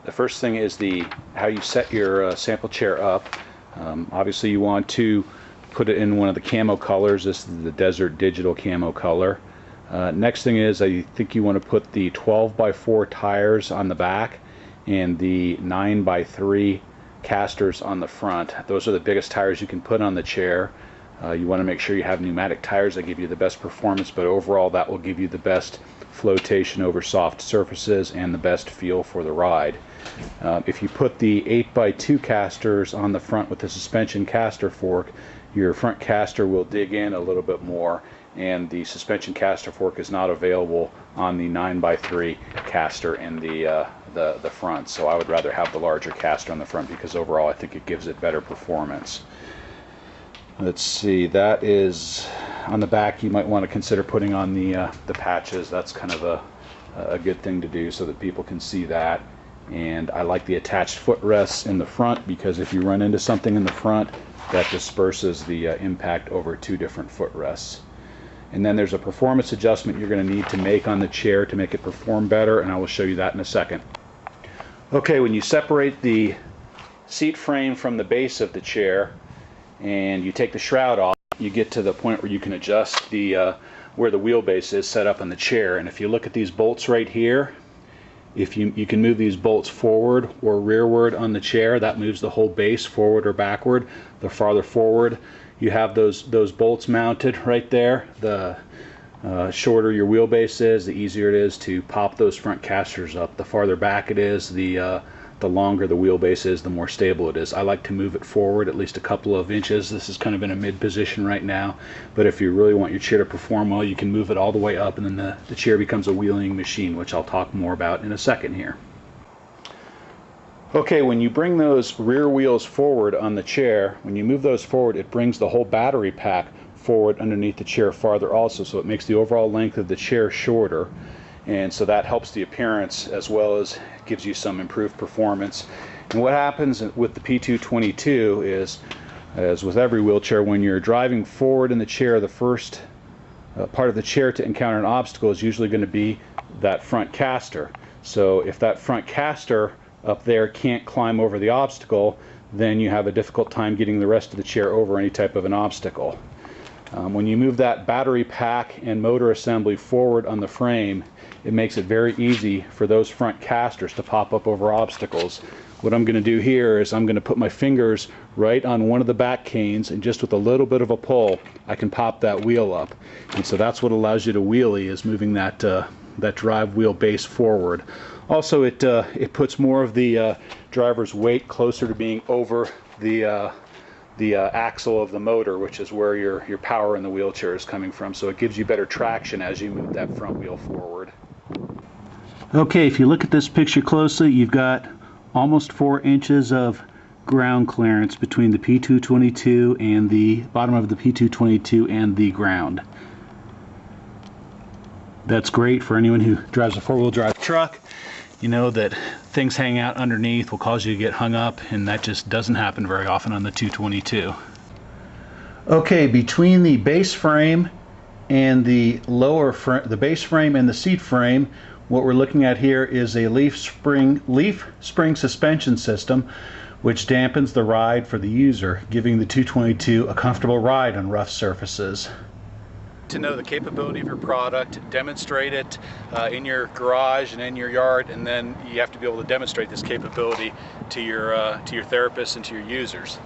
The first thing is how you set your sample chair up. Obviously you want to put it in one of the camo colors. This is the Desert Digital camo color. Next thing is, I think you want to put the 12x4 tires on the back and the 9x3 casters on the front. Those are the biggest tires you can put on the chair. You want to make sure you have pneumatic tires that give you the best performance, but overall that will give you the best flotation over soft surfaces and the best feel for the ride. If you put the 8x2 casters on the front with the suspension caster fork, your front caster will dig in a little bit more, and the suspension caster fork is not available on the 9x3 caster in the front. So I would rather have the larger caster on the front because overall I think it gives it better performance. Let's see, that is on the back. You might want to consider putting on the patches. That's kind of a good thing to do so that people can see that. And I like the attached footrests in the front because if you run into something in the front, that disperses the impact over two different footrests. And then there's a performance adjustment you're going to need to make on the chair to make it perform better, and I will show you that in a second. Okay, when you separate the seat frame from the base of the chair and you take the shroud off, you get to the point where you can adjust the where the wheelbase is set up on the chair. And if you look at these bolts right here, if you can move these bolts forward or rearward on the chair, that moves the whole base forward or backward. The farther forward you have those bolts mounted right there, the shorter your wheelbase is, the easier it is to pop those front casters up. The farther back it is, the longer the wheelbase is, the more stable it is. I like to move it forward at least a couple of inches. This is kind of in a mid position right now, but if you really want your chair to perform well, you can move it all the way up, and then the chair becomes a wheeling machine, which I'll talk more about in a second here. Okay, when you bring those rear wheels forward on the chair, when you move those forward, it brings the whole battery pack forward underneath the chair farther also, so it makes the overall length of the chair shorter, and so that helps the appearance as well as gives you some improved performance. And what happens with the P222 is, as with every wheelchair, when you're driving forward in the chair, the first part of the chair to encounter an obstacle is usually going to be that front caster. So if that front caster up there can't climb over the obstacle, then you have a difficult time getting the rest of the chair over any type of an obstacle. When you move that battery pack and motor assembly forward on the frame, it makes it very easy for those front casters to pop up over obstacles. What I'm going to do here is I'm going to put my fingers right on one of the back canes, and just with a little bit of a pull I can pop that wheel up. And so that's what allows you to wheelie, is moving that drive wheel base forward. Also, it puts more of the driver's weight closer to being over the axle of the motor, which is where your power in the wheelchair is coming from. So it gives you better traction as you move that front wheel forward. Okay, if you look at this picture closely, you've got almost 4 inches of ground clearance between the P222 and the bottom of the P222 and the ground. That's great for anyone who drives a four-wheel drive truck. You know that things hang out underneath will cause you to get hung up, and that just doesn't happen very often on the 222. Okay, between the base frame and the lower frame, the base frame and the seat frame, what we're looking at here is a leaf spring suspension system, which dampens the ride for the user, giving the 222 a comfortable ride on rough surfaces. To know the capability of your product, demonstrate it in your garage and in your yard, and then you have to be able to demonstrate this capability to your therapists and to your users.